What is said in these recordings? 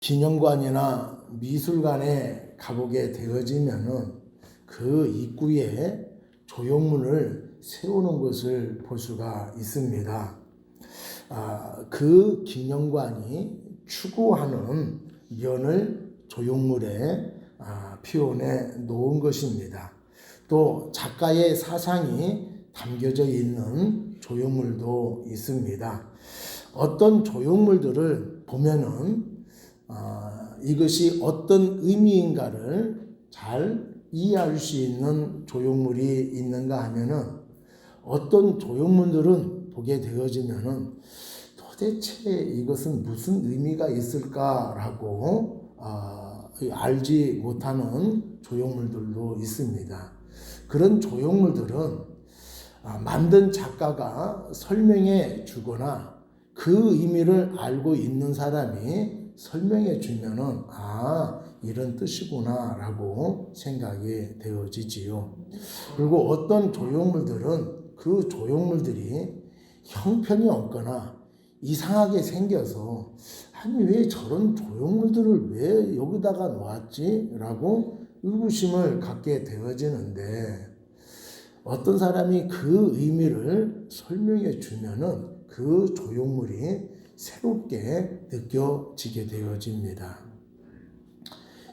기념관이나 미술관에 가보게 되어지면은 그 입구에 조형물을 세우는 것을 볼 수가 있습니다. 그 기념관이 추구하는 면을 조형물에 표현해 놓은 것입니다. 또 작가의 사상이 담겨져 있는 조형물도 있습니다. 어떤 조형물들을 보면은 이것이 어떤 의미인가를 잘 이해할 수 있는 조형물이 있는가 하면은 어떤 조형물들은 보게 되어지면은 도대체 이것은 무슨 의미가 있을까라고 알지 못하는 조형물들도 있습니다. 그런 조형물들은 만든 작가가 설명해 주거나 그 의미를 알고 있는 사람이 설명해 주면은 이런 뜻이구나 라고 생각이 되어지지요. 그리고 어떤 조형물들은 그 조형물들이 형편이 없거나 이상하게 생겨서 왜 저런 조형물들을 왜 여기다가 놓았지? 라고 의구심을 갖게 되어지는데 어떤 사람이 그 의미를 설명해 주면은 그 조형물이 새롭게 느껴지게 되어집니다.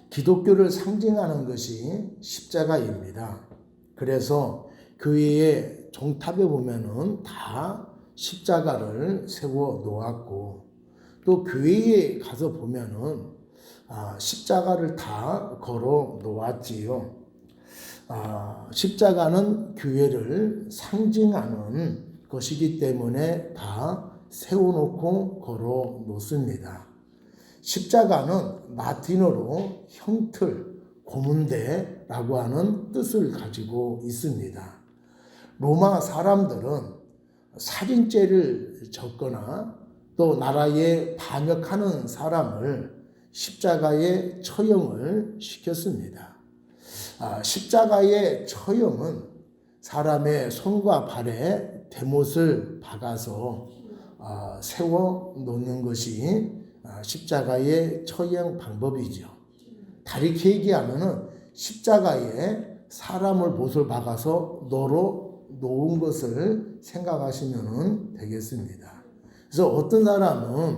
기독교를 상징하는 것이 십자가입니다. 그래서 교회의 종탑에 보면은 다 십자가를 세워 놓았고 또 교회에 가서 보면은 십자가를 다 걸어 놓았지요. 십자가는 교회를 상징하는 것이기 때문에 다 세워놓고 걸어 놓습니다. 십자가는 라틴어로 형틀, 고문대라고 하는 뜻을 가지고 있습니다. 로마 사람들은 살인죄를 졌거나 또 나라에 반역하는 사람을 십자가에 처형을 시켰습니다. 십자가의 처형은 사람의 손과 발에 대못을 박아서 세워 놓는 것이 십자가의 처형 방법이죠. 다르게 얘기하면은 십자가에 사람을 못을 박아서 넣어 놓은 것을 생각하시면 되겠습니다. 그래서 어떤 사람은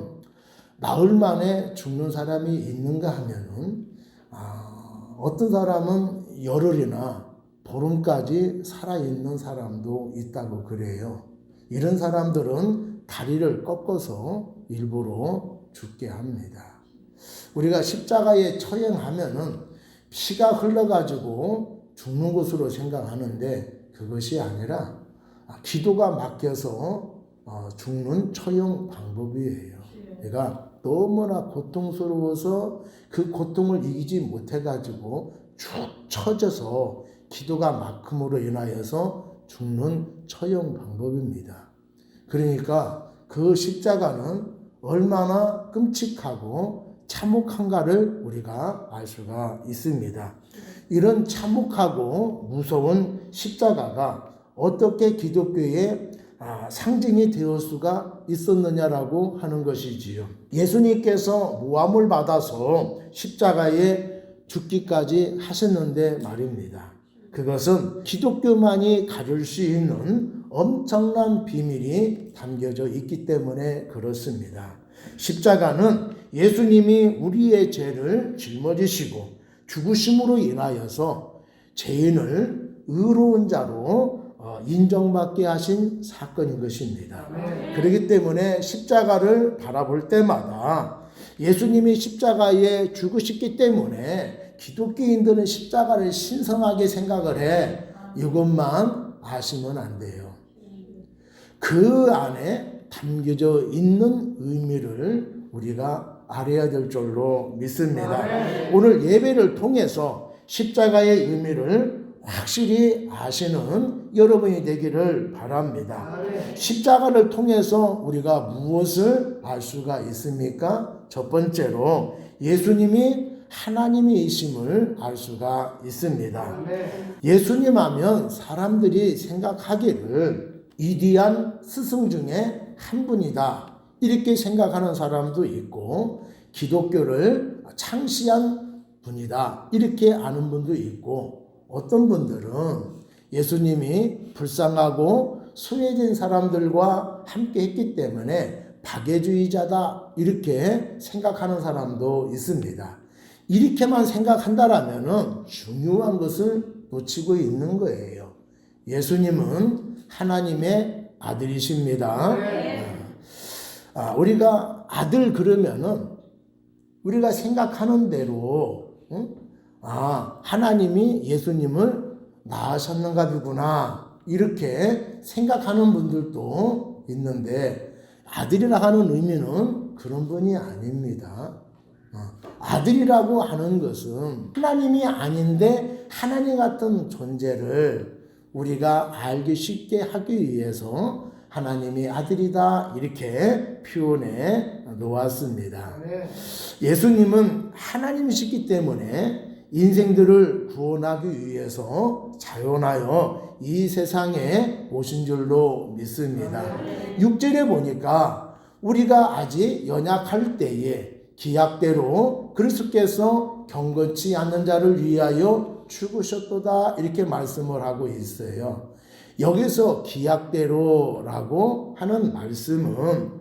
나흘 만에 죽는 사람이 있는가 하면은 어떤 사람은 열흘이나 보름까지 살아있는 사람도 있다고 그래요. 이런 사람들은 다리를 꺾어서 일부러 죽게 합니다. 우리가 십자가에 처형하면은 피가 흘러가지고 죽는 것으로 생각하는데 그것이 아니라 기도가 막혀서 죽는 처형 방법이에요. 그러니까 너무나 고통스러워서 그 고통을 이기지 못해가지고 축 처져서 기도가 막힘으로 인하여서 죽는 처형 방법입니다. 그러니까 그 십자가는 얼마나 끔찍하고 참혹한가를 우리가 알 수가 있습니다. 이런 참혹하고 무서운 십자가가 어떻게 기독교의 상징이 되어 수가 있었느냐라고 하는 것이지요. 예수님께서 모함을 받아서 십자가에 죽기까지 하셨는데 말입니다. 그것은 기독교만이 가질 수 있는 엄청난 비밀이 담겨져 있기 때문에 그렇습니다. 십자가는 예수님이 우리의 죄를 짊어지시고 죽으심으로 인하여서 죄인을 의로운 자로 인정받게 하신 사건인 것입니다. 그렇기 때문에 십자가를 바라볼 때마다 예수님이 십자가에 죽으셨기 때문에 기독교인들은 십자가를 신성하게 생각을 해. 이것만 아시면 안 돼요. 그 안에 담겨져 있는 의미를 우리가 알아야 될 줄로 믿습니다. 오늘 예배를 통해서 십자가의 의미를 확실히 아시는 여러분이 되기를 바랍니다. 십자가를 통해서 우리가 무엇을 알 수가 있습니까? 첫 번째로 예수님이 하나님이심을 알 수가 있습니다. 예수님 하면 사람들이 생각하기를 위대한 스승 중에 한 분이다 이렇게 생각하는 사람도 있고 기독교를 창시한 분이다. 이렇게 아는 분도 있고, 어떤 분들은 예수님이 불쌍하고 소외된 사람들과 함께 했기 때문에 박애주의자다. 이렇게 생각하는 사람도 있습니다. 이렇게만 생각한다라면 중요한 것을 놓치고 있는 거예요. 예수님은 하나님의 아들이십니다. 우리가 아들 그러면은 우리가 생각하는 대로 하나님이 예수님을 낳으셨는가 보구나 이렇게 생각하는 분들도 있는데, 아들이라 하는 의미는 그런 분이 아닙니다. 아들이라고 하는 것은 하나님이 아닌데 하나님 같은 존재를 우리가 알기 쉽게 하기 위해서 하나님이 아들이다 이렇게 표현해 놓았습니다. 예수님은 하나님이시기 때문에 인생들을 구원하기 위해서 자연하여 이 세상에 오신 줄로 믿습니다. 6절에 보니까 우리가 아직 연약할 때에 기약대로 그리스도께서 경건치 않는 자를 위하여 죽으셨도다 이렇게 말씀을 하고 있어요. 여기서 기약대로라고 하는 말씀은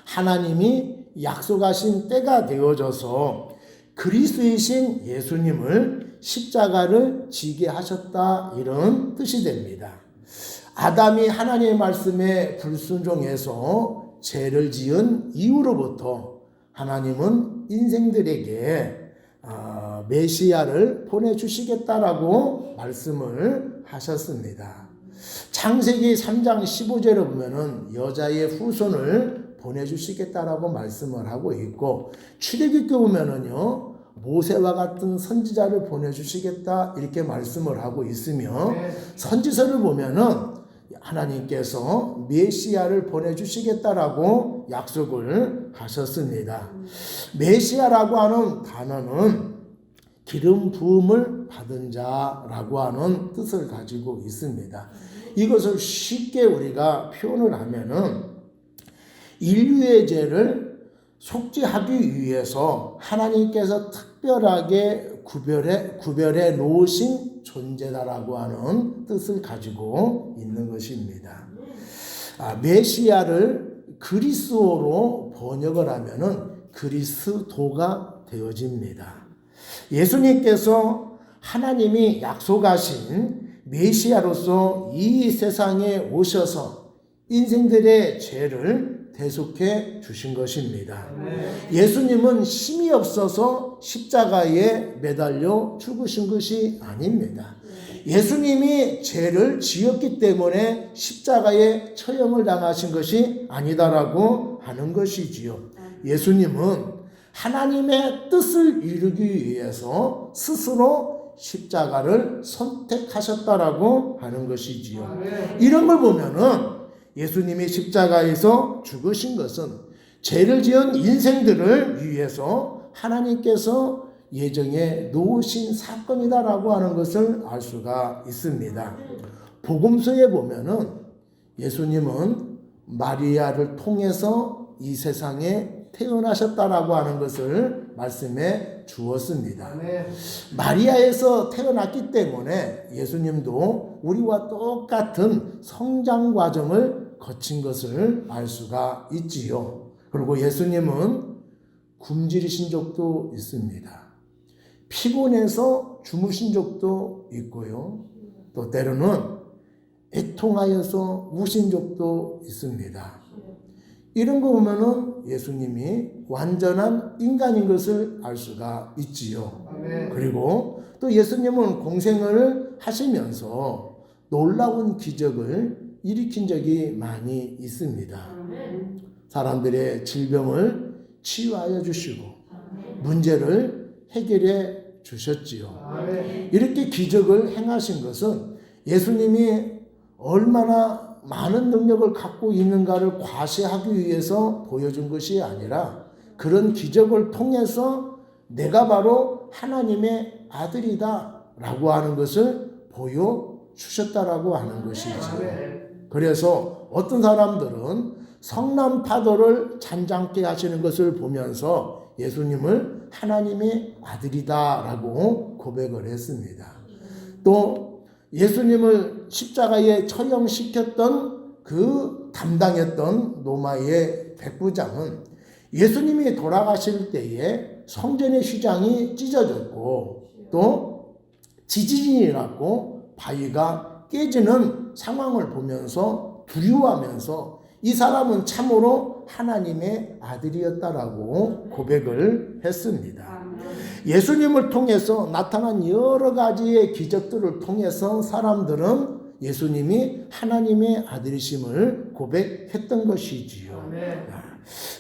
하나님이 약속하신 때가 되어져서 그리스도이신 예수님을 십자가를 지게 하셨다 이런 뜻이 됩니다. 아담이 하나님의 말씀에 불순종해서 죄를 지은 이후로부터 하나님은 인생들에게 메시아를 보내주시겠다라고 말씀을 하셨습니다. 창세기 3장 15절에 보면은 여자의 후손을 보내주시겠다라고 말씀을 하고 있고, 출애굽기 보면은요 모세와 같은 선지자를 보내주시겠다 이렇게 말씀을 하고 있으며, 선지서를 보면은 하나님께서 메시아를 보내주시겠다라고 약속을 하셨습니다. 메시아라고 하는 단어는 기름 부음을 받은 자라고 하는 뜻을 가지고 있습니다. 이것을 쉽게 우리가 표현을 하면은 인류의 죄를 속죄하기 위해서 하나님께서 특별하게 구별해 놓으신 존재다라고 하는 뜻을 가지고 있는 것입니다. 메시아를 그리스도로 번역을 하면은 그리스도가 되어집니다. 예수님께서 하나님이 약속하신 메시아로서 이 세상에 오셔서 인생들의 죄를 대속해 주신 것입니다. 예수님은 힘이 없어서 십자가에 매달려 죽으신 것이 아닙니다. 예수님이 죄를 지었기 때문에 십자가에 처형을 당하신 것이 아니다라고 하는 것이지요. 예수님은 하나님의 뜻을 이루기 위해서 스스로 십자가를 선택하셨다라고 하는 것이지요. 이런 걸 보면은 예수님이 십자가에서 죽으신 것은 죄를 지은 인생들을 위해서 하나님께서 예정에 놓으신 사건이다라고 하는 것을 알 수가 있습니다. 복음서에 보면은 예수님은 마리아를 통해서 이 세상에 태어나셨다라고 하는 것을 말씀해 주었습니다. 마리아에서 태어났기 때문에 예수님도 우리와 똑같은 성장 과정을 거친 것을 알 수가 있지요. 그리고 예수님은 굶주리신 적도 있습니다. 피곤해서 주무신 적도 있고요. 또 때로는 애통하여서 우신 적도 있습니다. 이런 거 보면은 예수님이 완전한 인간인 것을 알 수가 있지요. 그리고 또 예수님은 공생을 하시면서 놀라운 기적을 일으킨 적이 많이 있습니다. 사람들의 질병을 치유하여 주시고 문제를 해결해 주셨지요. 이렇게 기적을 행하신 것은 예수님이 얼마나 많은 능력을 갖고 있는가를 과시하기 위해서 보여준 것이 아니라 그런 기적을 통해서 내가 바로 하나님의 아들이다 라고 하는 것을 보여주셨다라고 하는 것이죠. 그래서 어떤 사람들은 성남 파도를 잔잔케 하시는 것을 보면서 예수님을 하나님의 아들이다라고 고백을 했습니다. 또 예수님을 십자가에 처형시켰던 그 담당했던 로마의 백부장은 예수님이 돌아가실 때에 성전의 휘장이 찢어졌고 또 지진이 났고 바위가 깨지는 상황을 보면서 두려워하면서 이 사람은 참으로 하나님의 아들이었다라고 고백을 했습니다. 예수님을 통해서 나타난 여러 가지의 기적들을 통해서 사람들은 예수님이 하나님의 아들이심을 고백했던 것이지요.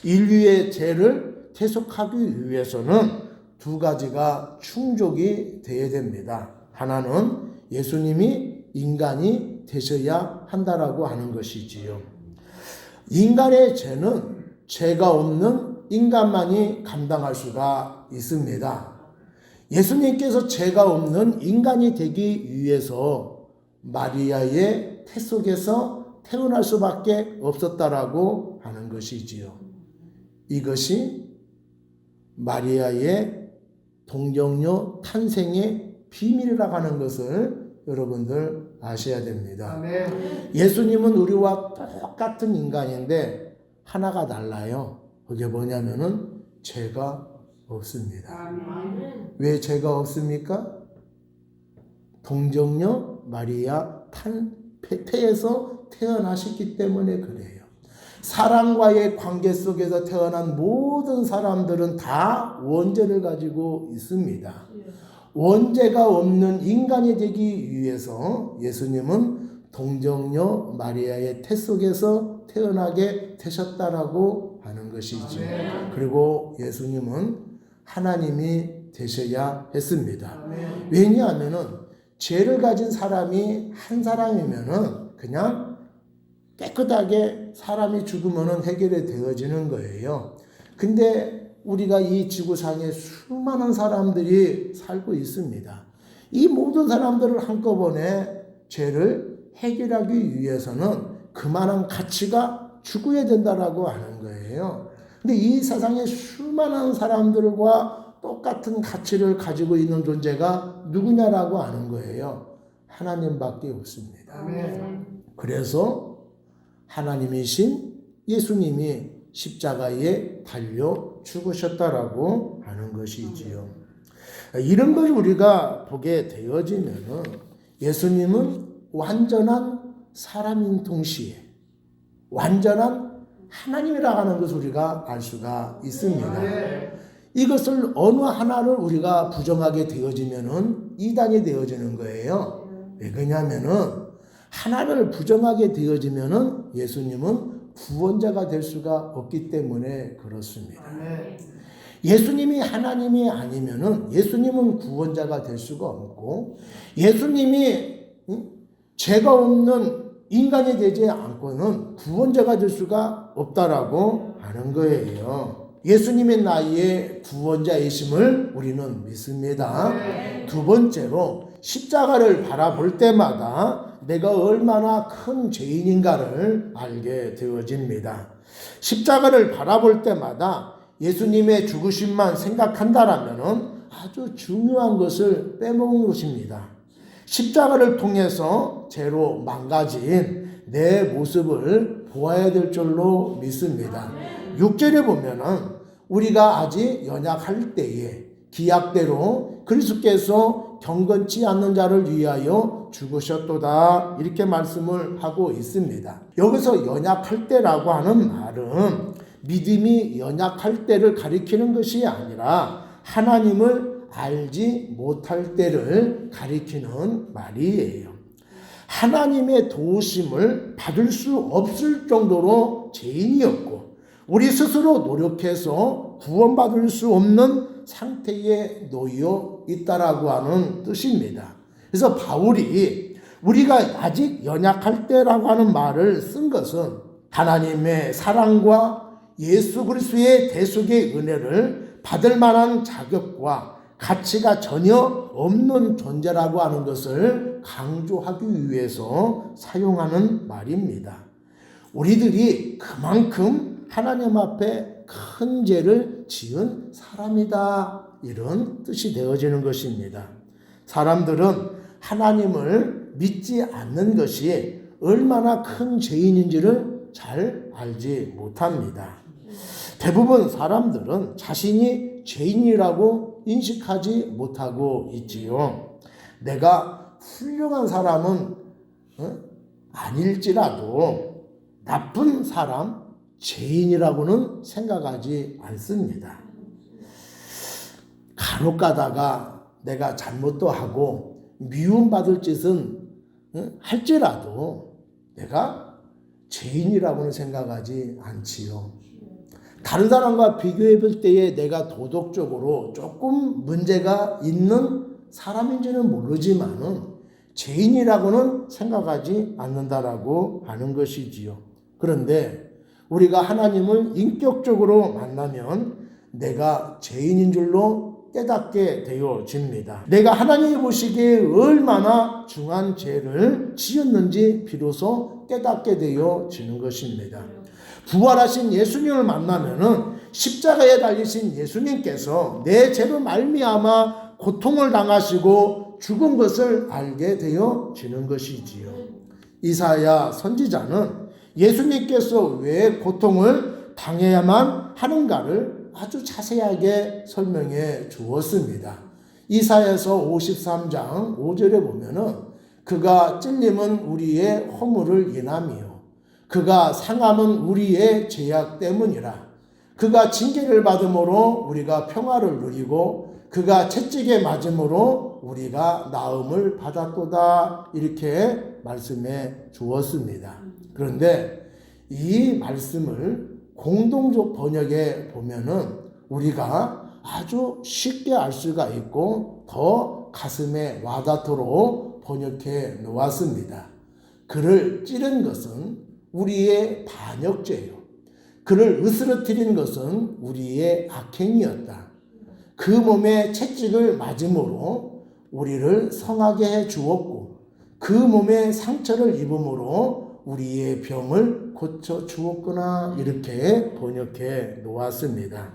인류의 죄를 퇴속하기 위해서는 두 가지가 충족이 되어야 됩니다. 하나는 예수님이 인간이 되셔야 한다라고 하는 것이지요. 인간의 죄는 죄가 없는 인간만이 감당할 수가 있습니다. 예수님께서 죄가 없는 인간이 되기 위해서 마리아의 태 속에서 태어날 수밖에 없었다라고 하는 것이지요. 이것이 마리아의 동정녀 탄생의 비밀이라고 하는 것을 여러분들 아셔야 됩니다. 아멘. 예수님은 우리와 똑같은 인간인데 하나가 달라요. 그게 뭐냐면은 죄가 없습니다. 아멘. 왜 죄가 없습니까? 동정녀 마리아 폐에서 태어나셨기 때문에 그래요. 사랑과의 관계 속에서 태어난 모든 사람들은 다 원죄를 가지고 있습니다. 원죄가 없는 인간이 되기 위해서 예수님은 동정녀 마리아의 태 속에서 태어나게 되셨다라고 하는 것이죠. 그리고 예수님은 하나님이 되셔야 했습니다. 왜냐하면은 죄를 가진 사람이 한 사람이면은 그냥 깨끗하게 사람이 죽으면은 해결이 되어지는 거예요. 근데 우리가 이 지구상에 수많은 사람들이 살고 있습니다. 이 모든 사람들을 한꺼번에 죄를 해결하기 위해서는 그만한 가치가 죽어야 된다라고 하는 거예요. 근데 이 세상에 수많은 사람들과 똑같은 가치를 가지고 있는 존재가 누구냐라고 하는 거예요. 하나님밖에 없습니다. 아멘. 그래서 하나님이신 예수님이 십자가에 달려 죽으셨다라고 하는 것이지요. 이런 걸 우리가 보게 되어지면은 예수님은 완전한 사람인 동시에 완전한 하나님이라고 하는 것을 우리가 알 수가 있습니다. 이것을 어느 하나를 우리가 부정하게 되어지면은 이단이 되어지는 거예요. 왜 그러냐면은 하나를 부정하게 되어지면은 예수님은 구원자가 될 수가 없기 때문에 그렇습니다. 예수님이 하나님이 아니면은 예수님은 구원자가 될 수가 없고 예수님이 죄가 없는 인간이 되지 않고는 구원자가 될 수가 없다라고 하는 거예요. 예수님의 나이에 구원자이심을 우리는 믿습니다. 두 번째로 십자가를 바라볼 때마다 내가 얼마나 큰 죄인인가를 알게 되어집니다. 십자가를 바라볼 때마다 예수님의 죽으심만 생각한다라면 아주 중요한 것을 빼먹는 것입니다. 십자가를 통해서 죄로 망가진 내 모습을 보아야 될 줄로 믿습니다. 6절에 보면은 우리가 아직 연약할 때에 기약대로 그리스도께서 경건치 않는 자를 위하여 죽으셨도다 이렇게 말씀을 하고 있습니다. 여기서 연약할 때라고 하는 말은 믿음이 연약할 때를 가리키는 것이 아니라 하나님을 알지 못할 때를 가리키는 말이에요. 하나님의 도우심을 받을 수 없을 정도로 죄인이었고 우리 스스로 노력해서 구원받을 수 없는 상태에 놓여 있다라고 하는 뜻입니다. 그래서 바울이 우리가 아직 연약할 때라고 하는 말을 쓴 것은 하나님의 사랑과 예수 그리스도의 대속의 은혜를 받을 만한 자격과 가치가 전혀 없는 존재라고 하는 것을 강조하기 위해서 사용하는 말입니다. 우리들이 그만큼 하나님 앞에 큰 죄를 지은 사람이다, 이런 뜻이 되어지는 것입니다. 사람들은 하나님을 믿지 않는 것이 얼마나 큰 죄인인지를 잘 알지 못합니다. 대부분 사람들은 자신이 죄인이라고 인식하지 못하고 있지요. 내가 훌륭한 사람은 아닐지라도 나쁜 사람, 죄인이라고는 생각하지 않습니다. 간혹 가다가 내가 잘못도 하고 미움받을 짓은 할지라도 내가 죄인이라고는 생각하지 않지요. 다른 사람과 비교해 볼 때에 내가 도덕적으로 조금 문제가 있는 사람인지는 모르지만은 죄인이라고는 생각하지 않는다라고 하는 것이지요. 그런데 우리가 하나님을 인격적으로 만나면 내가 죄인인 줄로 깨닫게 되어집니다. 내가 하나님이 보시기에 얼마나 중한 죄를 지었는지 비로소 깨닫게 되어지는 것입니다. 부활하신 예수님을 만나면은 십자가에 달리신 예수님께서 내 죄로 말미암아 고통을 당하시고 죽은 것을 알게 되어지는 것이지요. 이사야 선지자는 예수님께서 왜 고통을 당해야만 하는가를 아주 자세하게 설명해 주었습니다. 이사야서 53장 5절에 보면은 그가 찔림은 우리의 허물을 인함이요 그가 상함은 우리의 죄악 때문이라. 그가 징계를 받음으로 우리가 평화를 누리고 그가 채찍에 맞음으로 우리가 나음을 받았도다, 이렇게 말씀해 주었습니다. 그런데 이 말씀을 공동적 번역에 보면은 우리가 아주 쉽게 알 수가 있고 더 가슴에 와닿도록 번역해 놓았습니다. 그를 찌른 것은 우리의 반역죄요. 그를 으스러뜨린 것은 우리의 악행이었다. 그 몸에 채찍을 맞음으로 우리를 성하게 해 주었고 그 몸에 상처를 입음으로 우리의 병을 고쳐 주었구나, 이렇게 번역해 놓았습니다.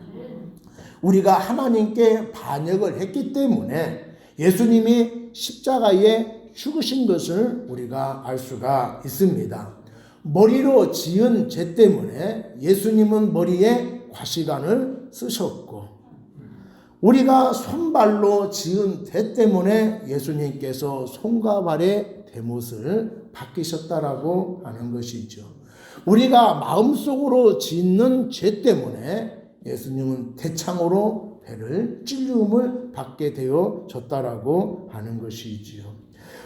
우리가 하나님께 반역을 했기 때문에 예수님이 십자가에 죽으신 것을 우리가 알 수가 있습니다. 머리로 지은 죄 때문에 예수님은 머리에 과시관을 쓰셨고 우리가 손발로 지은 죄 때문에 예수님께서 손과 발의 대못을 받으셨다라고 하는 것이죠. 우리가 마음속으로 짓는 죄 때문에 예수님은 대창으로 배를 찔림을 받게 되어졌다라고 하는 것이지요.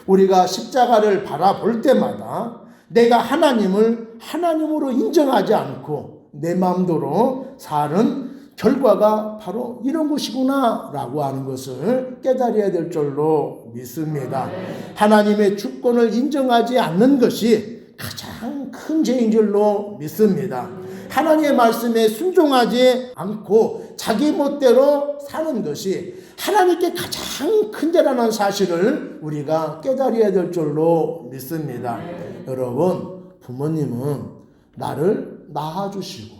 우리가 십자가를 바라볼 때마다 내가 하나님을 하나님으로 인정하지 않고 내 마음대로 사는 결과가 바로 이런 것이구나 라고 하는 것을 깨달아야 될 줄로 믿습니다. 하나님의 주권을 인정하지 않는 것이 가장 큰 죄인 줄로 믿습니다. 하나님의 말씀에 순종하지 않고 자기 멋대로 사는 것이 하나님께 가장 큰 죄라는 사실을 우리가 깨달아야 될 줄로 믿습니다. 여러분, 부모님은 나를 낳아주시고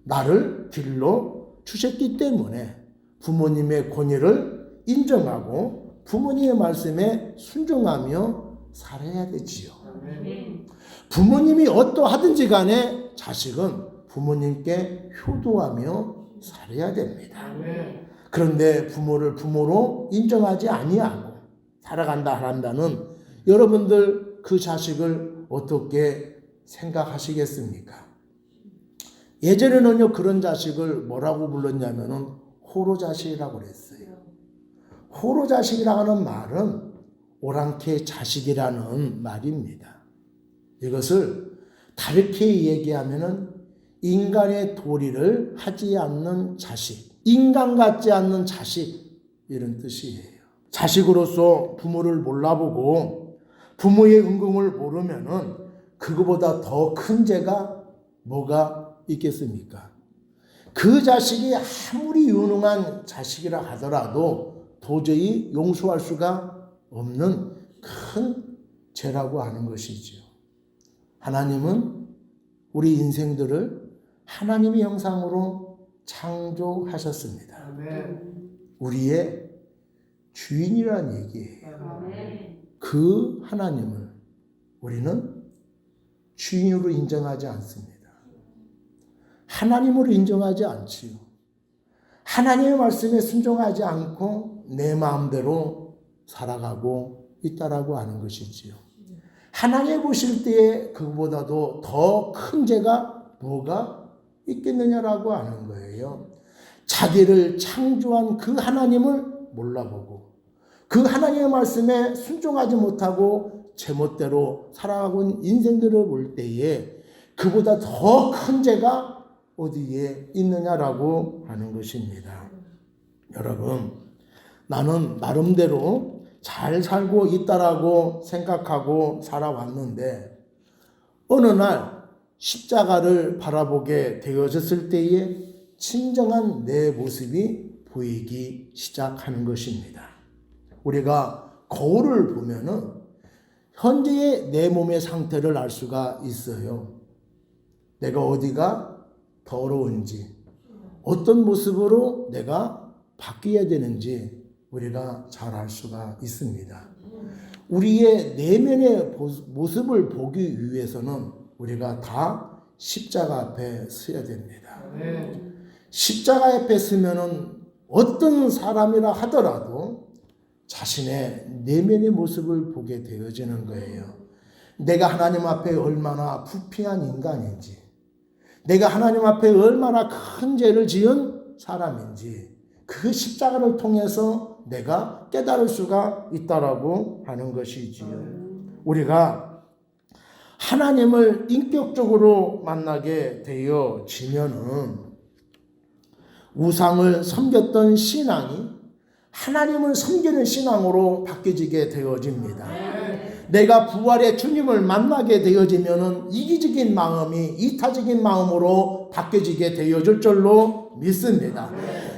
나를 길러 주셨기 때문에 부모님의 권위를 인정하고 부모님의 말씀에 순종하며 살아야 되지요. 부모님이 어떠하든지 간에 자식은 부모님께 효도하며 살아야 됩니다. 그런데 부모를 부모로 인정하지 아니하고 살아간다 한다는 여러분들 그 자식을 어떻게 생각하시겠습니까? 예전에는요 그런 자식을 뭐라고 불렀냐면은 호로자식이라고 그랬어요. 호로자식이라고 하는 말은 오랑캐 자식이라는 말입니다. 이것을 다르게 얘기하면은 인간의 도리를 하지 않는 자식, 인간 같지 않는 자식, 이런 뜻이에요. 자식으로서 부모를 몰라보고 부모의 은공을 모르면은 그거보다 더 큰 죄가 뭐가 있겠습니까? 그 자식이 아무리 유능한 자식이라 하더라도 도저히 용서할 수가 없는 큰 죄라고 하는 것이지요. 하나님은 우리 인생들을 하나님의 형상으로 창조하셨습니다. 우리의 주인이란 얘기예요. 그 하나님을 우리는 주인으로 인정하지 않습니다. 하나님으로 인정하지 않지요. 하나님의 말씀에 순종하지 않고 내 마음대로 살아가고 있다라고 하는 것이지요. 하나님 보실 때에 그보다도 더 큰 죄가 뭐가 있겠느냐라고 하는 거예요. 자기를 창조한 그 하나님을 몰라보고 그 하나님의 말씀에 순종하지 못하고 제멋대로 살아가고 있는 인생들을 볼 때에 그보다 더 큰 죄가 어디에 있느냐라고 하는 것입니다. 여러분, 나는 나름대로 잘 살고 있다라고 생각하고 살아왔는데 어느 날 십자가를 바라보게 되어졌을 때에 진정한 내 모습이 보이기 시작하는 것입니다. 우리가 거울을 보면은 현재의 내 몸의 상태를 알 수가 있어요. 내가 어디가 더러운지, 어떤 모습으로 내가 바뀌어야 되는지 우리가 잘 알 수가 있습니다. 우리의 내면의 모습을 보기 위해서는 우리가 다 십자가 앞에 서야 됩니다. 십자가 앞에 서면은 어떤 사람이라 하더라도 자신의 내면의 모습을 보게 되어지는 거예요. 내가 하나님 앞에 얼마나 부패한 인간인지, 내가 하나님 앞에 얼마나 큰 죄를 지은 사람인지 그 십자가를 통해서 내가 깨달을 수가 있다라고 하는 것이지요. 우리가 하나님을 인격적으로 만나게 되어지면은 우상을 섬겼던 신앙이 하나님을 섬기는 신앙으로 바뀌어지게 되어집니다. 내가 부활의 주님을 만나게 되어지면은 이기적인 마음이 이타적인 마음으로 바뀌어지게 되어질 줄로 믿습니다.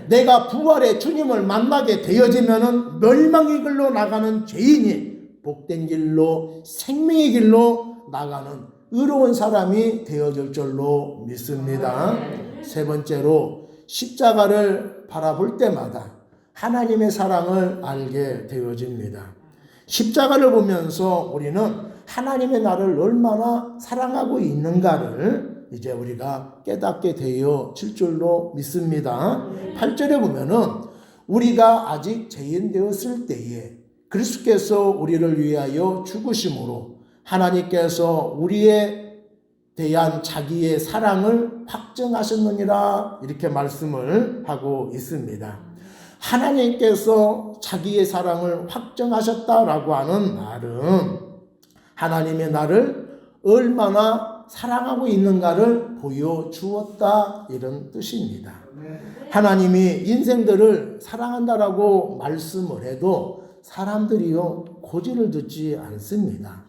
내가 부활의 주님을 만나게 되어지면은 멸망의 길로 나가는 죄인이 복된 길로 생명의 길로 나가는 의로운 사람이 되어질 줄로 믿습니다. 세 번째로 십자가를 바라볼 때마다 하나님의 사랑을 알게 되어집니다. 십자가를 보면서 우리는 하나님의 나를 얼마나 사랑하고 있는가를 이제 우리가 깨닫게 되어질 줄로 믿습니다. 8절에 보면은 우리가 아직 죄인 되었을 때에 그리스도께서 우리를 위하여 죽으심으로 하나님께서 우리에 대한 자기의 사랑을 확증하셨느니라 이렇게 말씀을 하고 있습니다. 하나님께서 자기의 사랑을 확정하셨다라고 하는 말은 하나님의 나를 얼마나 사랑하고 있는가를 보여주었다 이런 뜻입니다. 하나님이 인생들을 사랑한다라고 말씀을 해도 사람들이요 고지를 듣지 않습니다.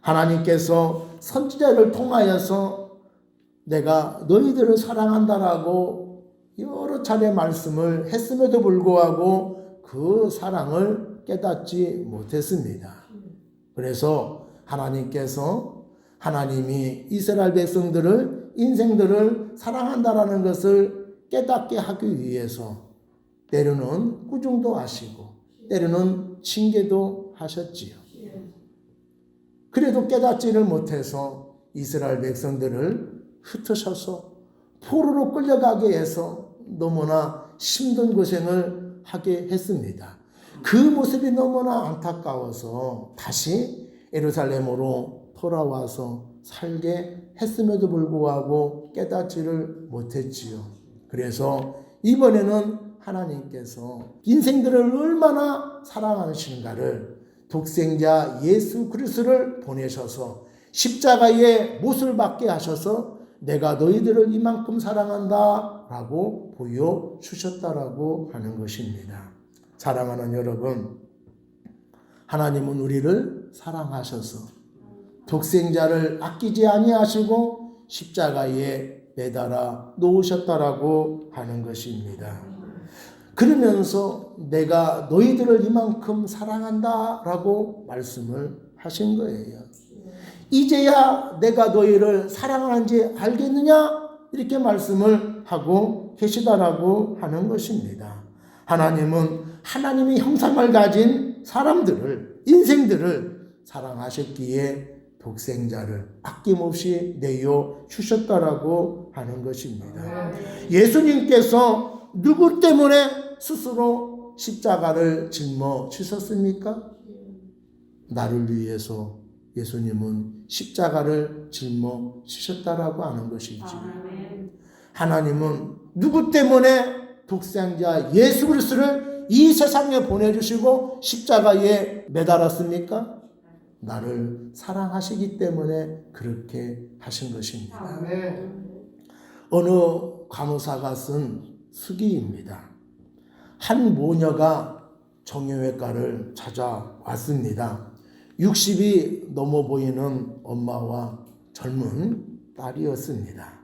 하나님께서 선지자를 통하여서 내가 너희들을 사랑한다라고 여러 차례 말씀을 했음에도 불구하고 그 사랑을 깨닫지 못했습니다. 그래서 하나님이 이스라엘 백성들을 인생들을 사랑한다라는 것을 깨닫게 하기 위해서 때로는 꾸중도 하시고 때로는 징계도 하셨지요. 그래도 깨닫지를 못해서 이스라엘 백성들을 흩으셔서 포로로 끌려가게 해서 너무나 힘든 고생을 하게 했습니다. 그 모습이 너무나 안타까워서 다시 예루살렘으로 돌아와서 살게 했음에도 불구하고 깨닫지를 못했지요. 그래서 이번에는 하나님께서 인생들을 얼마나 사랑하시는가를 독생자 예수 그리스도를 보내셔서 십자가에 못을 박게 하셔서 내가 너희들을 이만큼 사랑한다 라고 보여주셨다라고 하는 것입니다. 사랑하는 여러분, 하나님은 우리를 사랑하셔서 독생자를 아끼지 아니하시고 십자가에 매달아 놓으셨다라고 하는 것입니다. 그러면서 내가 너희들을 이만큼 사랑한다라고 말씀을 하신 거예요. 이제야 내가 너희를 사랑하는지 알겠느냐? 이렇게 말씀을 하고 계시다라고 하는 것입니다. 하나님은 하나님의 형상을 가진 사람들을, 인생들을 사랑하셨기에 독생자를 아낌없이 내어 주셨다라고 하는 것입니다. 예수님께서 누구 때문에 스스로 십자가를 짊어지셨습니까? 나를 위해서 예수님은 십자가를 짊어지셨다라고 하는 것이지. 하나님은 누구 때문에 독생자 예수 그리스도를 이 세상에 보내주시고 십자가에 매달았습니까? 나를 사랑하시기 때문에 그렇게 하신 것입니다. 어느 간호사가 쓴 수기입니다. 한 모녀가 정형외과를 찾아왔습니다. 60이 넘어 보이는 엄마와 젊은 딸이었습니다.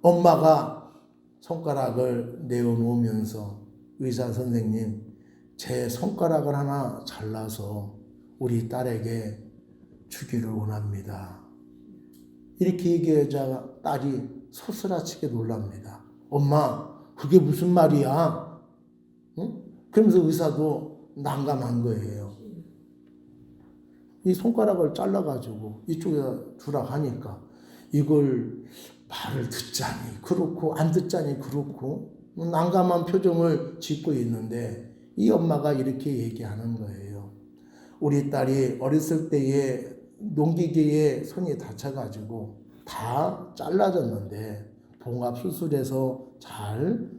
엄마가 손가락을 내어놓으면서 의사 선생님, 제 손가락을 하나 잘라서 우리 딸에게 주기를 원합니다. 이렇게 얘기하자 딸이 소스라치게 놀랍니다. 엄마, 그게 무슨 말이야? 응? 그러면서 의사도 난감한 거예요. 이 손가락을 잘라가지고 이쪽에다 두라 하니까 이걸 말을 듣자니 그렇고 안 듣자니 그렇고 난감한 표정을 짓고 있는데 이 엄마가 이렇게 얘기하는 거예요. 우리 딸이 어렸을 때에 농기계에 손이 다쳐가지고 다 잘라졌는데 봉합수술해서 잘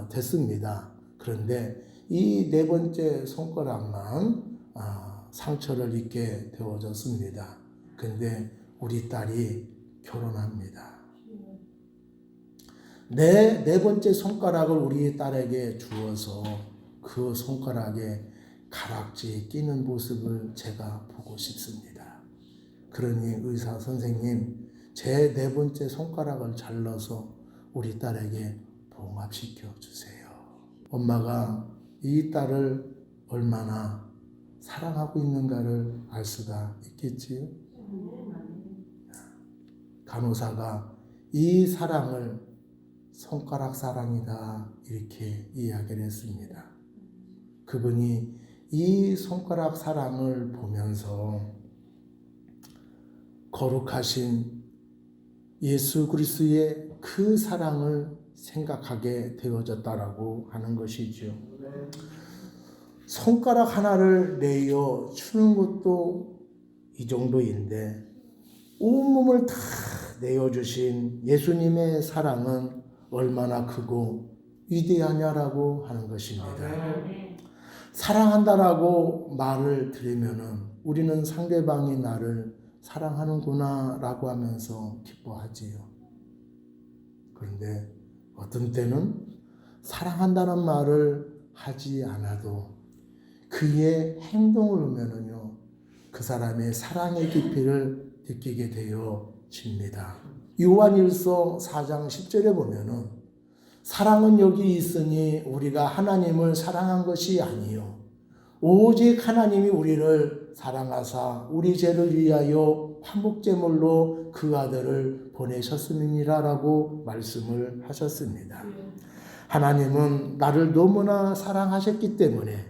됐습니다. 그런데 이 네 번째 손가락만 상처를 입게 되어졌습니다. 근데 우리 딸이 결혼합니다. 네 번째 손가락을 우리 딸에게 주어서 그 손가락에 가락지 끼는 모습을 제가 보고 싶습니다. 그러니 의사 선생님, 제 네 번째 손가락을 잘라서 우리 딸에게 봉합시켜 주세요. 엄마가 이 딸을 얼마나 사랑하고 있는가를 알 수가 있겠지요. 간호사가 이 사랑을 손가락 사랑이다 이렇게 이야기를 했습니다. 그분이 이 손가락 사랑을 보면서 거룩하신 예수 그리스도의 그 사랑을 생각하게 되어졌다라고 하는 것이죠. 손가락 하나를 내어 주는 것도 이 정도인데 온몸을 다 내어주신 예수님의 사랑은 얼마나 크고 위대하냐라고 하는 것입니다. 사랑한다라고 말을 들으면은 우리는 상대방이 나를 사랑하는구나 라고 하면서 기뻐하지요. 그런데 어떤 때는 사랑한다는 말을 하지 않아도 그의 행동을 보면은요, 그 사람의 사랑의 깊이를 느끼게 되어집니다. 요한일서 4장 10절에 보면은 사랑은 여기 있으니 우리가 하나님을 사랑한 것이 아니요 오직 하나님이 우리를 사랑하사 우리 죄를 위하여 화목제물로 그 아들을 보내셨음이니라라고 말씀을 하셨습니다. 하나님은 나를 너무나 사랑하셨기 때문에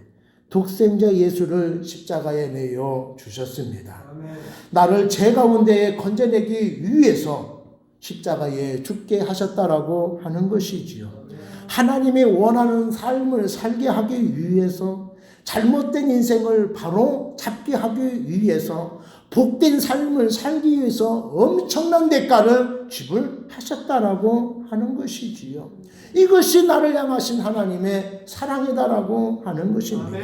독생자 예수를 십자가에 내어 주셨습니다. 나를 죄 가운데 건져내기 위해서 십자가에 죽게 하셨다라고 하는 것이지요. 하나님이 원하는 삶을 살게 하기 위해서, 잘못된 인생을 바로 잡게 하기 위해서, 복된 삶을 살기 위해서 엄청난 대가를 지불하셨다라고 하는 것이지요. 이것이 나를 향하신 하나님의 사랑이다라고 하는 것입니다.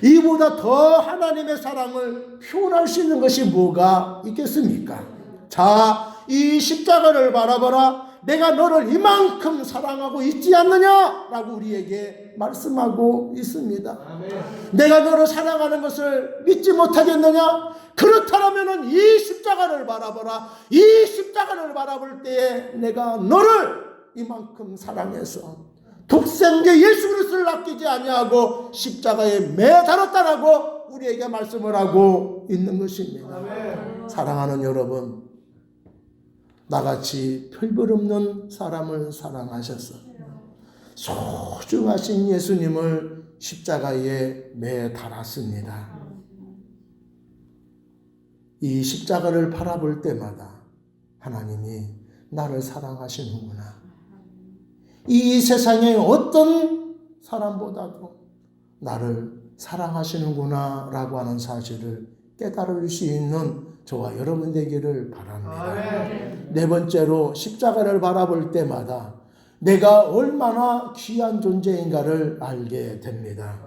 이보다 더 하나님의 사랑을 표현할 수 있는 것이 뭐가 있겠습니까? 자, 이 십자가를 바라보라. 내가 너를 이만큼 사랑하고 있지 않느냐라고 우리에게 말씀하고 있습니다. 내가 너를 사랑하는 것을 믿지 못하겠느냐? 그렇다면 이 십자가를 바라보라. 이 십자가를 바라볼 때에 내가 너를 이만큼 사랑해서 독생자 예수 그리스도를 아끼지 아니하고 십자가에 매달았다라고 우리에게 말씀을 하고 있는 것입니다. 아멘. 사랑하는 여러분, 나같이 별별 없는 사람을 사랑하셔서 소중하신 예수님을 십자가에 매달았습니다. 이 십자가를 바라볼 때마다 하나님이 나를 사랑하시는구나. 이 세상의 어떤 사람보다도 나를 사랑하시는구나 라고 하는 사실을 깨달을 수 있는 저와 여러분 되기를 바랍니다. 아멘. 네 번째로 십자가를 바라볼 때마다 내가 얼마나 귀한 존재인가를 알게 됩니다.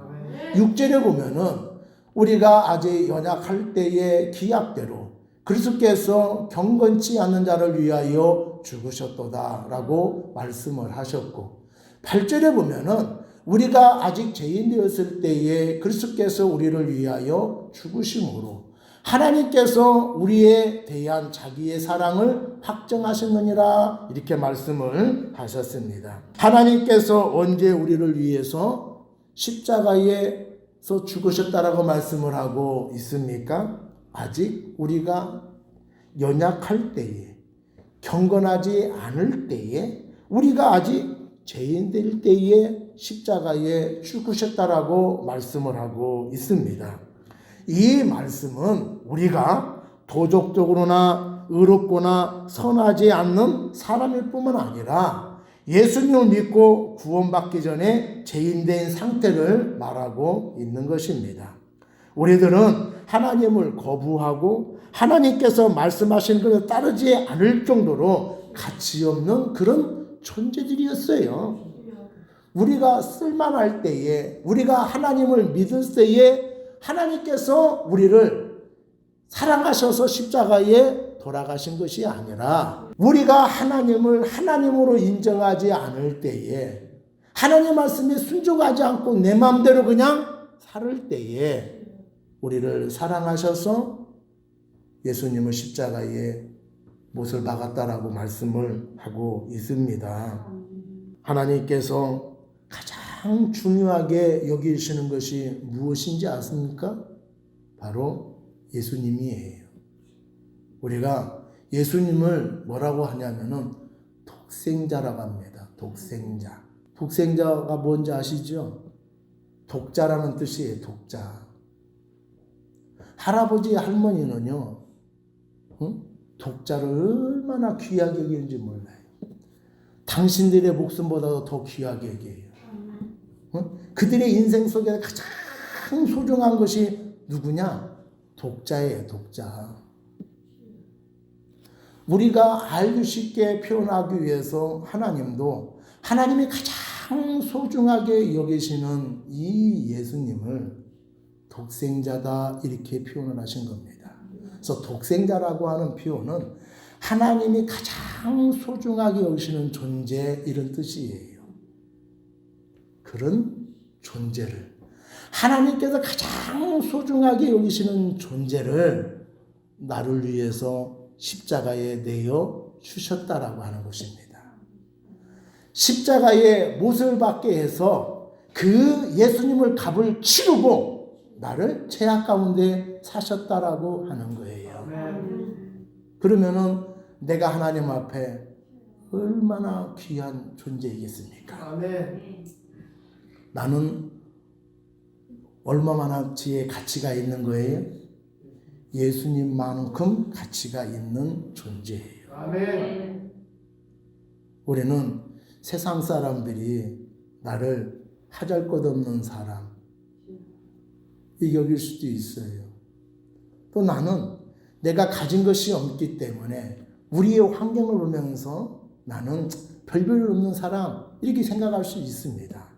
6절에 보면은 우리가 아직 연약할 때의 기약대로 그리스도께서 경건치 않는 자를 위하여 죽으셨도다라고 말씀을 하셨고, 8절에 보면은 우리가 아직 죄인 되었을 때에 그리스도께서 우리를 위하여 죽으심으로 하나님께서 우리에 대한 자기의 사랑을 확정하셨느니라 이렇게 말씀을 하셨습니다. 하나님께서 언제 우리를 위해서 십자가에서 죽으셨다라고 말씀을 하고 있습니까? 아직 우리가 연약할 때에, 경건하지 않을 때에, 우리가 아직 죄인 될 때에 십자가에 죽으셨다라고 말씀을 하고 있습니다. 이 말씀은 우리가 도덕적으로나 의롭거나 선하지 않는 사람일 뿐만 아니라 예수님을 믿고 구원받기 전에 죄인된 상태를 말하고 있는 것입니다. 우리들은 하나님을 거부하고 하나님께서 말씀하신 것을 따르지 않을 정도로 가치 없는 그런 존재들이었어요. 우리가 쓸만할 때에, 우리가 하나님을 믿을 때에 하나님께서 우리를 사랑하셔서 십자가에 돌아가신 것이 아니라 우리가 하나님을 하나님으로 인정하지 않을 때에, 하나님 말씀에 순종하지 않고 내 마음대로 그냥 살 때에 우리를 사랑하셔서 예수님을 십자가에 못을 박았다라고 말씀을 하고 있습니다. 하나님께서 가장 중요하게 여기시는 것이 무엇인지 아십니까? 바로 예수님이에요. 우리가 예수님을 뭐라고 하냐면은 독생자라고 합니다. 독생자. 독생자가 뭔지 아시죠? 독자라는 뜻이에요. 독자. 할아버지 할머니는요, 독자를 얼마나 귀하게 여기는지 몰라요. 당신들의 목숨보다도 더 귀하게 여겨요. 그들의 인생 속에 가장 소중한 것이 누구냐? 독자예요. 독자. 우리가 알기 쉽게 표현하기 위해서 하나님도 하나님이 가장 소중하게 여기시는 이 예수님을 독생자다 이렇게 표현을 하신 겁니다. 그래서 독생자라고 하는 표현은 하나님이 가장 소중하게 여기시는 존재 이런 뜻이에요. 그런 존재를, 하나님께서 가장 소중하게 여기시는 존재를 나를 위해서 십자가에 내어 주셨다라고 하는 것입니다. 십자가에 못을 받게 해서 그 예수님을 값을 치르고 나를 죄악 가운데 사셨다라고 하는 거예요. 그러면은 내가 하나님 앞에 얼마나 귀한 존재이겠습니까? 아멘. 나는 얼마만치의 가치가 있는 거예요? 예수님만큼 가치가 있는 존재예요. 아멘. 우리는 세상 사람들이 나를 하잘것없는 사람 이 여길 수도 있어요. 또 나는 내가 가진 것이 없기 때문에 우리의 환경을 보면서 나는 별별 없는 사람 이렇게 생각할 수 있습니다.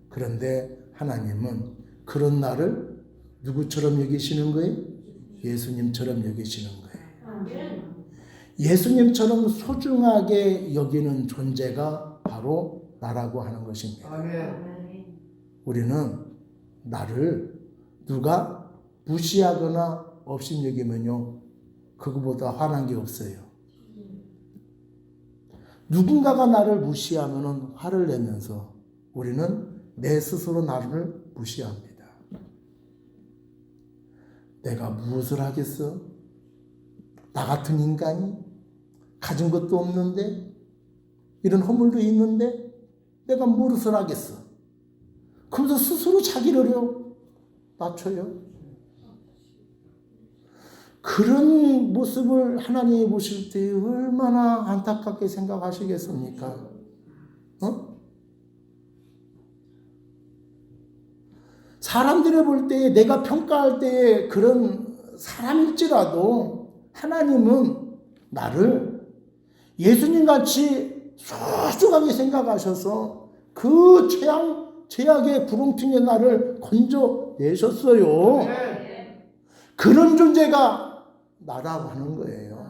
그런데 하나님은 그런 나를 누구처럼 여기시는 거예요? 예수님처럼 여기시는 거예요. 예수님처럼 소중하게 여기는 존재가 바로 나라고 하는 것입니다. 아멘. 우리는 나를 누가 무시하거나 없인 여기면요, 그거보다 화난 게 없어요. 누군가가 나를 무시하면은 화를 내면서 우리는 내 스스로 나를 무시합니다. 내가 무엇을 하겠어? 나 같은 인간이 가진 것도 없는데 이런 허물도 있는데 내가 무엇을 하겠어? 그러면서 스스로 자기를요 낮춰요. 그런 모습을 하나님이 보실 때 얼마나 안타깝게 생각하시겠습니까? 사람들이 볼 때, 내가 평가할 때에 그런 사람일지라도 하나님은 나를 예수님같이 소중하게 생각하셔서 그 죄악의 부름퉁에 나를 건져내셨어요. 그런 존재가 나라고 하는 거예요.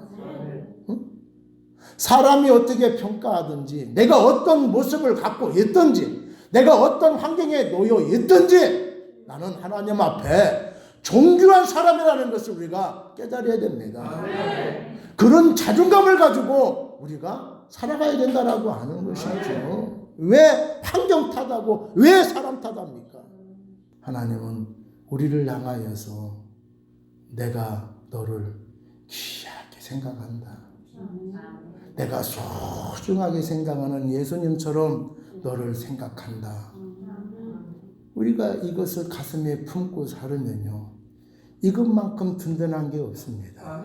사람이 어떻게 평가하든지, 내가 어떤 모습을 갖고 있든지, 내가 어떤 환경에 놓여 있든지, 나는 하나님 앞에 존귀한 사람이라는 것을 우리가 깨달아야 됩니다. 그런 자존감을 가지고 우리가 살아가야 된다라고 하는 것이죠. 왜 환경 탓하고 왜 사람 탓합니까? 하나님은 우리를 향하여서 내가 너를 귀하게 생각한다. 내가 소중하게 생각하는 예수님처럼 너를 생각한다. 우리가 이것을 가슴에 품고 살으면요, 이것만큼 든든한 게 없습니다.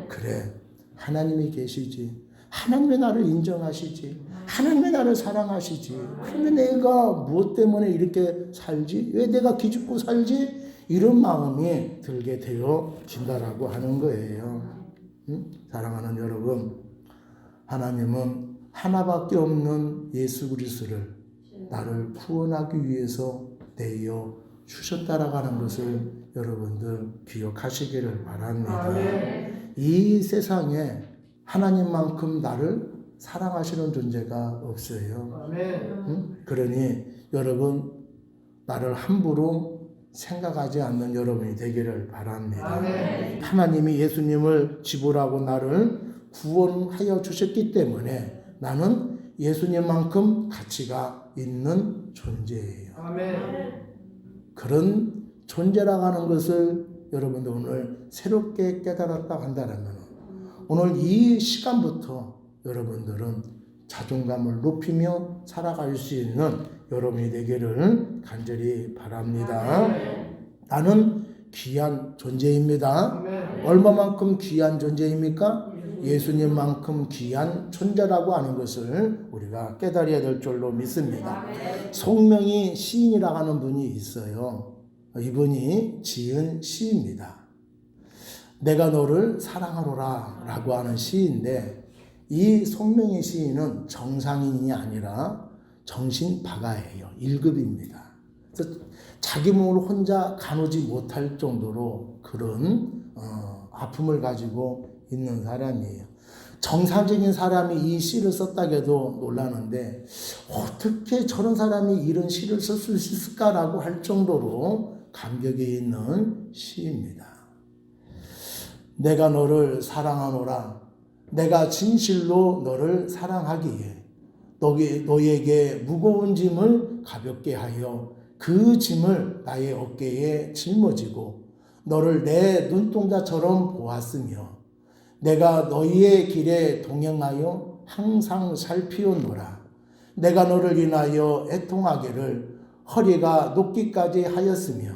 그래, 하나님이 계시지, 하나님이 나를 인정하시지, 하나님이 나를 사랑하시지, 그러면 내가 무엇 때문에 이렇게 살지? 왜 내가 기죽고 살지? 이런 마음이 들게 되어진다라고 하는 거예요. 사랑하는 여러분, 하나님은 하나밖에 없는 예수 그리스도를 나를 구원하기 위해서 내어 주셨다라고 하는 것을 여러분들 기억하시기를 바랍니다. 이 세상에 하나님만큼 나를 사랑하시는 존재가 없어요. 그러니 여러분, 나를 함부로 생각하지 않는 여러분이 되기를 바랍니다. 하나님이 예수님을 지불하고 나를 구원하여 주셨기 때문에 나는 예수님만큼 가치가 있는 존재예요. 그런 존재라고 하는 것을 여러분들 오늘 새롭게 깨달았다 한다면 오늘 이 시간부터 여러분들은 자존감을 높이며 살아갈 수 있는 여러분이 되기를 간절히 바랍니다. 나는 귀한 존재입니다. 얼마만큼 귀한 존재입니까? 예수님만큼 귀한 존재라고 하는 것을 우리가 깨달아야 될 줄로 믿습니다. 송명희 시인이라고 하는 분이 있어요. 이분이 지은 시입니다. 내가 너를 사랑하노라 라고 하는 시인데, 이 송명희 시인은 정상인이 아니라 정신바가예요. 1급입니다. 그래서 자기 몸을 혼자 가누지 못할 정도로 그런 아픔을 가지고 있는 사람이에요. 정상적인 사람이 이 시를 썼다고 해도 놀라는데 어떻게 저런 사람이 이런 시를 쓸 수 있을까라고 할 정도로 감격이 있는 시입니다. 내가 너를 사랑하노라. 내가 진실로 너를 사랑하기에 너에게 무거운 짐을 가볍게 하여 그 짐을 나의 어깨에 짊어지고 너를 내 눈동자처럼 보았으며 내가 너희의 길에 동행하여 항상 살피었노라. 내가 너를 인하여 애통하기를 허리가 녹기까지 하였으며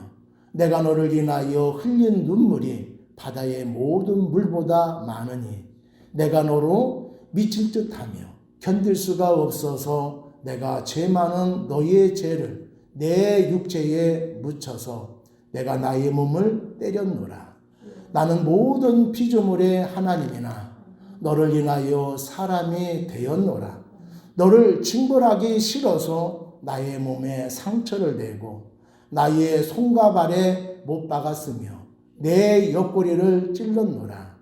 내가 너를 인하여 흘린 눈물이 바다의 모든 물보다 많으니 내가 너로 미칠 듯하며 견딜 수가 없어서 내가 죄 많은 너희의 죄를 내 육체에 묻혀서 내가 나의 몸을 때렸노라. 나는 모든 피조물의 하나님이나 너를 인하여 사람이 되었노라. 너를 징벌하기 싫어서 나의 몸에 상처를 내고 나의 손과 발에 못 박았으며 내 옆구리를 찔렀노라.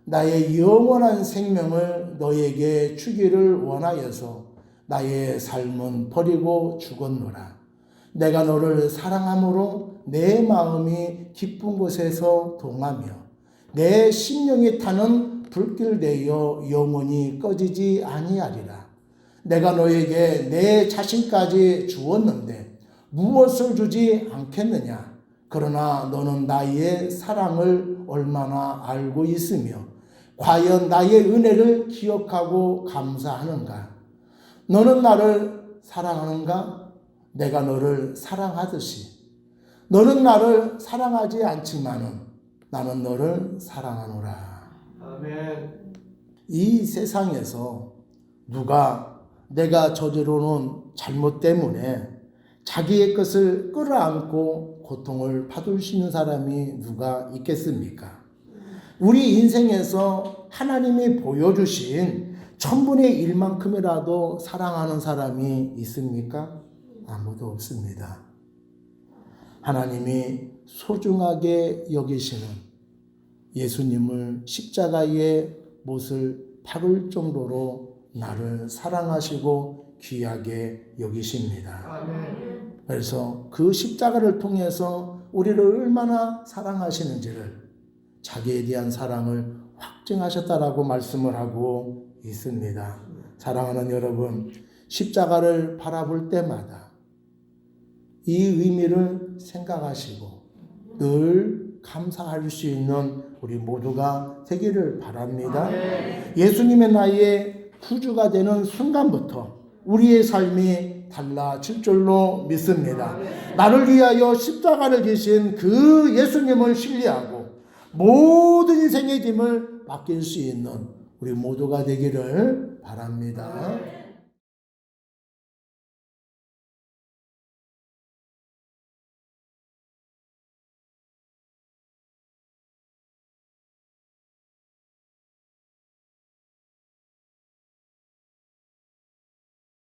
나의 영원한 생명을 너에게 주기를 원하여서 나의 삶은 버리고 죽었노라. 내가 너를 사랑함으로 내 마음이 기쁜 곳에서 동하며 내 심령이 타는 불길 되어 영원히 꺼지지 아니하리라. 내가 너에게 내 자신까지 주었는데 무엇을 주지 않겠느냐? 그러나 너는 나의 사랑을 얼마나 알고 있으며 과연 나의 은혜를 기억하고 감사하는가? 너는 나를 사랑하는가? 내가 너를 사랑하듯이. 너는 나를 사랑하지 않지만은 나는 너를 사랑하노라. 아멘. 이 세상에서 누가 내가 저지르는 잘못 때문에 자기의 것을 끌어안고 고통을 받을 수 있는 사람이 누가 있겠습니까? 우리 인생에서 하나님이 보여주신 천분의 1만큼이라도 사랑하는 사람이 있습니까? 아무도 없습니다. 하나님이 소중하게 여기시는 예수님을 십자가의 못을 박을 정도로 나를 사랑하시고 귀하게 여기십니다. 아멘. 그래서 그 십자가를 통해서 우리를 얼마나 사랑하시는지를 자기에 대한 사랑을 확증하셨다라고 말씀을 하고 있습니다. 사랑하는 여러분, 십자가를 바라볼 때마다 이 의미를 생각하시고 늘 감사할 수 있는 우리 모두가 되기를 바랍니다. 예수님의 나이에 구주가 되는 순간부터 우리의 삶이 달라질 줄로 믿습니다. 나를 위하여 십자가를 지신 그 예수님을 신뢰하고 모든 인생의 짐을 맡길 수 있는 우리 모두가 되기를 바랍니다.